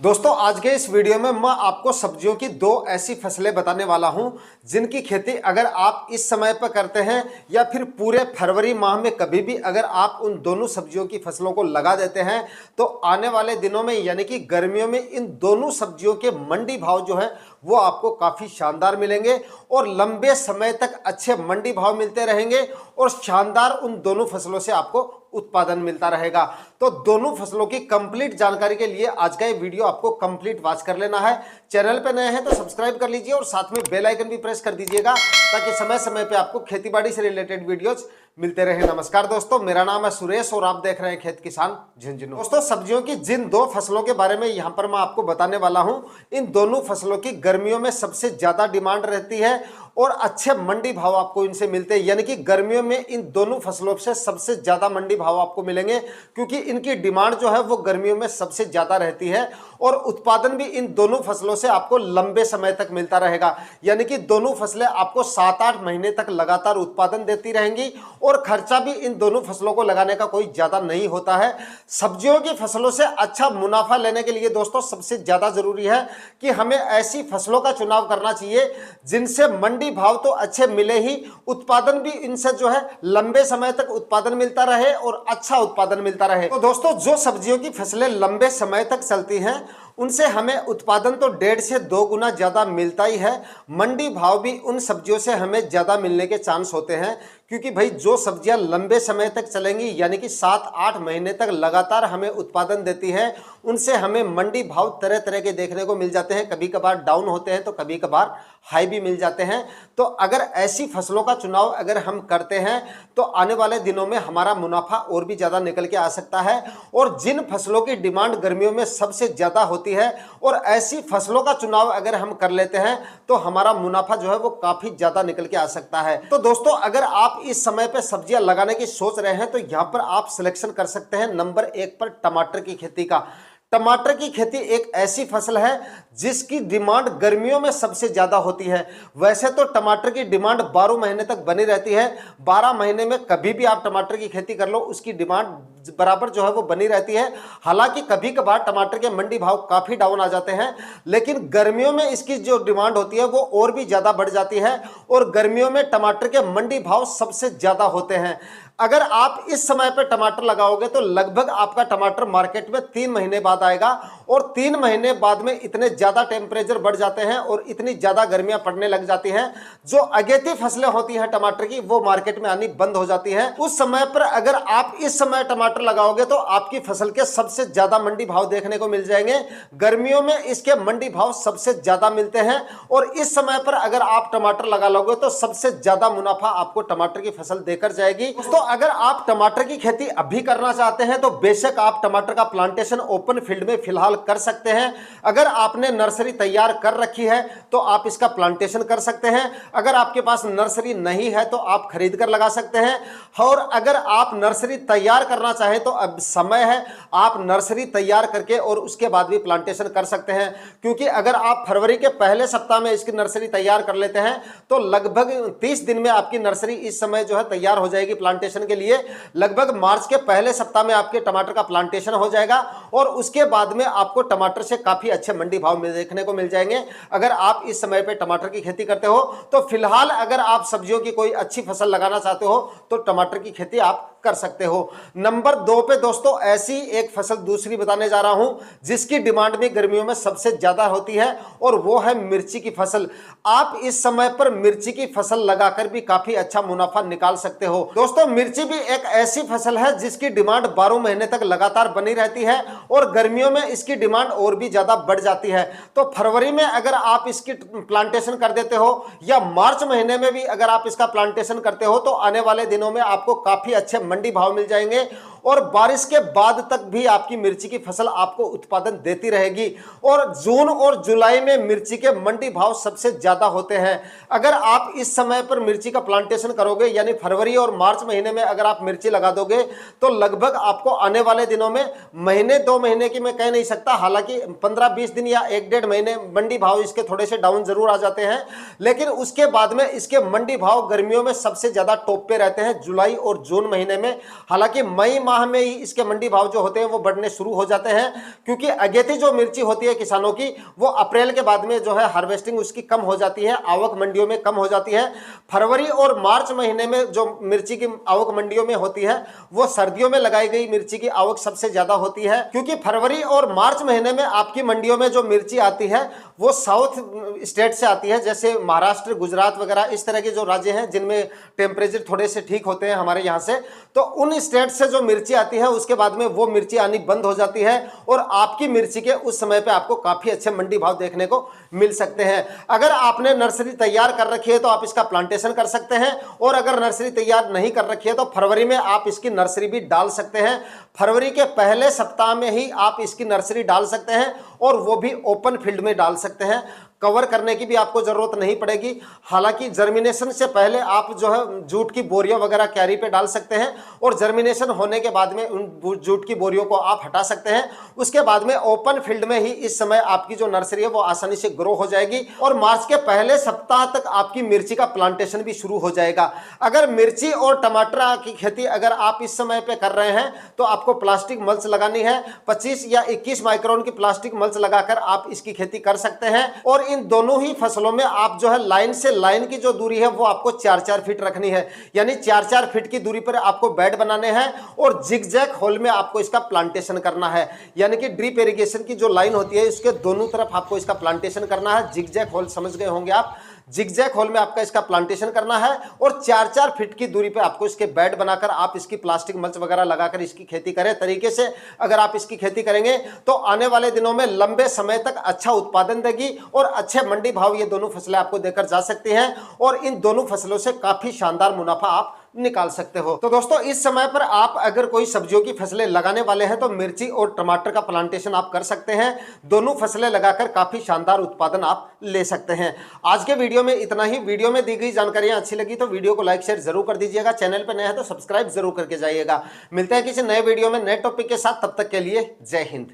दोस्तों आज के इस वीडियो में मैं आपको सब्जियों की दो ऐसी फसलें बताने वाला हूं जिनकी खेती अगर आप इस समय पर करते हैं या फिर पूरे फरवरी माह में कभी भी अगर आप उन दोनों सब्जियों की फसलों को लगा देते हैं तो आने वाले दिनों में यानी कि गर्मियों में इन दोनों सब्जियों के मंडी भाव जो है वो आपको काफ़ी शानदार मिलेंगे और लंबे समय तक अच्छे मंडी भाव मिलते रहेंगे और शानदार उन दोनों फसलों से आपको उत्पादन मिलता रहेगा। तो दोनों फसलों की कंप्लीट जानकारी के लिए आज का ये वीडियो आपको कंप्लीट वॉच कर लेना है। चैनल पे नए हैं तो सब्सक्राइब कर लीजिए और साथ में बेल आइकन भी प्रेस कर दीजिएगा ताकि समय समय पे आपको खेतीबाड़ी से रिलेटेड वीडियोज मिलते रहे। नमस्कार दोस्तों, मेरा नाम है सुरेश और आप देख रहे हैं खेत किसान झुंझुनू। दोस्तों सब्जियों की जिन दो फसलों के बारे में यहाँ पर मैं आपको बताने वाला हूँ, इन दोनों फसलों की गर्मियों में सबसे ज्यादा डिमांड रहती है और अच्छे मंडी भाव आपको इनसे मिलते हैं। यानी कि गर्मियों में इन दोनों फसलों से सबसे ज्यादा मंडी भाव आपको मिलेंगे क्योंकि इनकी डिमांड जो है वो गर्मियों में सबसे ज्यादा रहती है और उत्पादन भी इन दोनों फसलों से आपको लंबे समय तक मिलता रहेगा। यानी कि दोनों फसलें आपको 7-8 महीने तक लगातार उत्पादन देती रहेंगी और खर्चा भी इन दोनों फसलों को लगाने का कोई ज्यादा नहीं होता है। सब्जियों की फसलों से अच्छा मुनाफा लेने के लिए दोस्तों सबसे ज्यादा जरूरी है कि हमें ऐसी फसलों का चुनाव करना चाहिए जिनसे मंडी भाव तो अच्छे मिले ही, उत्पादन भी इनसे जो है लंबे समय तक उत्पादन मिलता रहे और अच्छा उत्पादन मिलता रहे। तो दोस्तों जो सब्जियों की फसलें लंबे समय तक चलती हैं उनसे हमें उत्पादन तो 1.5 से 2 गुना ज्यादा मिलता ही है। मंडी भाव भी उन सब्जियों से हमें ज्यादा मिलने के चांस होते हैं क्योंकि भाई जो सब्जियां लंबे समय तक चलेंगी यानी कि 7-8 महीने तक लगातार हमें उत्पादन देती हैं उनसे हमें मंडी भाव तरह तरह के देखने को मिल जाते हैं। कभी कभार डाउन होते हैं तो कभी कभार हाई भी मिल जाते हैं। तो अगर ऐसी फसलों का चुनाव अगर हम करते हैं तो आने वाले दिनों में हमारा मुनाफा और भी ज्यादा निकल के आ सकता है। और जिन फसलों की डिमांड गर्मियों में सबसे ज्यादा होती है और ऐसी फसलों का चुनाव अगर हम कर लेते हैं तो हमारा मुनाफा जो है वो काफी ज्यादा निकल के आ सकता है। तो दोस्तों अगर आप इस समय पे सब्जियां लगाने की सोच रहे हैं तो यहां पर आप सिलेक्शन कर सकते हैं नंबर 1 पर टमाटर की खेती का। टमाटर की खेती एक ऐसी फसल है जिसकी डिमांड गर्मियों में सबसे ज्यादा होती है। वैसे तो टमाटर की डिमांड 12 महीने तक बनी रहती है, 12 महीने में कभी भी आप टमाटर की खेती कर लो उसकी डिमांड बराबर जो है वो बनी रहती है। हालांकि कभी कभार टमाटर के मंडी भाव काफी डाउन आ जाते हैं लेकिन गर्मियों में इसकी जो डिमांड होती है वो और भी ज्यादा बढ़ जाती है और गर्मियों में टमाटर के मंडी भाव सबसे ज्यादा होते हैं। अगर आप इस समय पे टमाटर लगाओगे तो लगभग आपका टमाटर मार्केट में 3 महीने बाद आएगा और 3 महीने बाद में इतने ज्यादा टेम्परेचर बढ़ जाते हैं और इतनी ज्यादा गर्मियां पड़ने लग जाती हैं, जो अगेती फसलें होती हैं टमाटर की वो मार्केट में आनी बंद हो जाती है। उस समय पर अगर आप इस समय टमाटर लगाओगे तो आपकी फसल के सबसे ज्यादा मंडी भाव देखने को मिल जाएंगे। गर्मियों में इसके मंडी भाव सबसे ज्यादा मिलते हैं और इस समय पर अगर आप टमाटर लगा लोगे तो सबसे ज्यादा मुनाफा आपको टमाटर की फसल देकर जाएगी। दोस्तों अगर आप टमाटर की खेती अभी करना चाहते हैं तो बेशक आप टमाटर का प्लांटेशन ओपन फील्ड में फिलहाल कर सकते हैं। अगर आपने नर्सरी तैयार कर रखी है तो आप इसका प्लांटेशन कर सकते हैं। अगर आपके पास नर्सरी नहीं है तो आप खरीद कर लगा सकते हैं और अगर आप नर्सरी तैयार करना चाहें तो अब समय है, आप नर्सरी तैयार करके और उसके बाद भी प्लांटेशन कर सकते हैं। क्योंकि अगर आप फरवरी के पहले सप्ताह में इसकी नर्सरी तैयार कर लेते हैं तो लगभग 30 दिन में आपकी नर्सरी इस समय जो है तैयार हो जाएगी प्लांटेशन के लिए। लगभग मार्च के पहले सप्ताह में आपके टमाटर का प्लांटेशन हो जाएगा और उसके बाद में आपको टमाटर से काफी अच्छे मंडी भाव देखने को मिल जाएंगे। अगर आप इस समय पे टमाटर की खेती करते हो तो फिलहाल अगर आप सब्जियों की कोई अच्छी फसल लगाना चाहते हो तो टमाटर की खेती आप कर सकते हो। नंबर 2 पे दोस्तों ऐसी एक फसल दूसरी बताने जा रहा हूं जिसकी डिमांड भी गर्मियों में सबसे ज्यादा होती है और वो है मिर्ची की फसल। आप इस समय पर मिर्ची की फसल लगाकर भी काफी अच्छा मुनाफा निकाल सकते हो। दोस्तों मिर्ची भी एक ऐसी फसल है जिसकी डिमांड 12 महीने तक लगातार बनी रहती है और गर्मियों में इसकी डिमांड और भी ज्यादा बढ़ जाती है। तो फरवरी में अगर आप इसकी प्लांटेशन कर देते हो या मार्च महीने में भी अगर आप इसका प्लांटेशन करते हो तो आने वाले दिनों में आपको काफी अच्छे मंडी भाव मिल जाएंगे और बारिश के बाद तक भी आपकी मिर्ची की फसल आपको उत्पादन देती रहेगी। और जून और जुलाई में मिर्ची के मंडी भाव सबसे ज्यादा होते हैं। अगर आप इस समय पर मिर्ची का प्लांटेशन करोगे यानी फरवरी और मार्च महीने में अगर आप मिर्ची लगा दोगे तो लगभग आपको आने वाले दिनों में महीने 2 महीने की मैं कह नहीं सकता, हालांकि 15-20 दिन या 1-1.5 महीने मंडी भाव इसके थोड़े से डाउन जरूर आ जाते हैं लेकिन उसके बाद में इसके मंडी भाव गर्मियों में सबसे ज्यादा टॉप पे रहते हैं जुलाई और जून महीने में। हालांकि मई माह माह में ही इसके मंडी भाव जो होते हैं वो बढ़ने शुरू हो जाते हैं, क्योंकि अगेती जो मिर्ची होती है किसानों की वो अप्रैल के बाद में जो है हार्वेस्टिंग उसकी कम हो जाती है, आवक मंडियों में कम हो जाती है। फरवरी और मार्च महीने में जो मिर्ची की आवक मंडियों में होती है वो सर्दियों में लगाई गई मिर्ची की आवक सबसे ज्यादा होती है, क्योंकि फरवरी और मार्च महीने में आपकी मंडियों में जो मिर्ची आती है वो साउथ स्टेट से आती है, जैसे महाराष्ट्र, गुजरात वगैरह इस तरह के जो राज्य हैं जिनमें टेम्परेचर थोड़े से ठीक होते हैं हमारे यहाँ से, तो उन स्टेट से जो मिर्ची आती है उसके बाद में वो मिर्ची आनी बंद हो जाती है और आपकी मिर्ची के उस समय पे आपको काफी अच्छे मंडी भाव देखने को मिल सकते हैं। अगर आपने नर्सरी तैयार कर रखी है तो आप इसका प्लांटेशन कर सकते हैं, और अगर नर्सरी तैयार नहीं कर रखी है तो फरवरी में आप इसकी नर्सरी भी डाल सकते हैं। फरवरी के पहले सप्ताह में ही आप इसकी नर्सरी डाल सकते हैं, और वो भी ओपन फील्ड में डाल सकते हैं, कवर करने की भी आपको जरूरत नहीं पड़ेगी। हालांकि जर्मिनेशन से पहले आप जो है जूट की बोरियां वगैरह कैरी पे डाल सकते हैं, और जर्मिनेशन होने के बाद में उन जूट की बोरियों को आप हटा सकते हैं। उसके बाद में ओपन फील्ड में ही इस समय आपकी जो नर्सरी है वो आसानी से ग्रो हो जाएगी, और मार्च के पहले सप्ताह तक आपकी मिर्ची का प्लांटेशन भी शुरू हो जाएगा। अगर मिर्ची और टमाटर की खेती अगर आप इस समय पे कर रहे हैं तो आपको प्लास्टिक मल्च लगानी है। 25 या 21 माइक्रोन की प्लास्टिक मल्च लगाकर आप इसकी खेती कर सकते हैं, और इन दोनों ही फसलों में आप जो है लाइन से लाइन की जो दूरी है वो आपको 4-4 फीट रखनी है, यानी 4-4 फीट की दूरी पर आपको बेड बनाने हैं, और जिगजैग होल में आपको इसका प्लांटेशन करना है, यानी कि ड्रिप इरिगेशन की जो लाइन होती है इसके दोनों तरफ आपको इसका प्लांटेशन करना है। जिगजैग होल समझ गए होंगे आप, जिगजैग होल में आपका इसका प्लांटेशन करना है, और 4-4 फीट की दूरी पे आपको इसके बेड बनाकर आप इसकी प्लास्टिक मल्च वगैरह लगाकर इसकी खेती करें। तरीके से अगर आप इसकी खेती करेंगे तो आने वाले दिनों में लंबे समय तक अच्छा उत्पादन देगी, और अच्छे मंडी भाव ये दोनों फसलें आपको देकर जा सकती हैं, और इन दोनों फसलों से काफी शानदार मुनाफा आप निकाल सकते हो। तो दोस्तों इस समय पर आप अगर कोई सब्जियों की फसलें लगाने वाले हैं तो मिर्ची और टमाटर का प्लांटेशन आप कर सकते हैं। दोनों फसलें लगाकर काफी शानदार उत्पादन आप ले सकते हैं। आज के वीडियो में इतना ही। वीडियो में दी गई जानकारियां अच्छी लगी तो वीडियो को लाइक शेयर जरूर कर दीजिएगा। चैनल पर नए हैं तो सब्सक्राइब जरूर करके जाइएगा। मिलते हैं किसी नए वीडियो में नए टॉपिक के साथ, तब तक के लिए जय हिंद।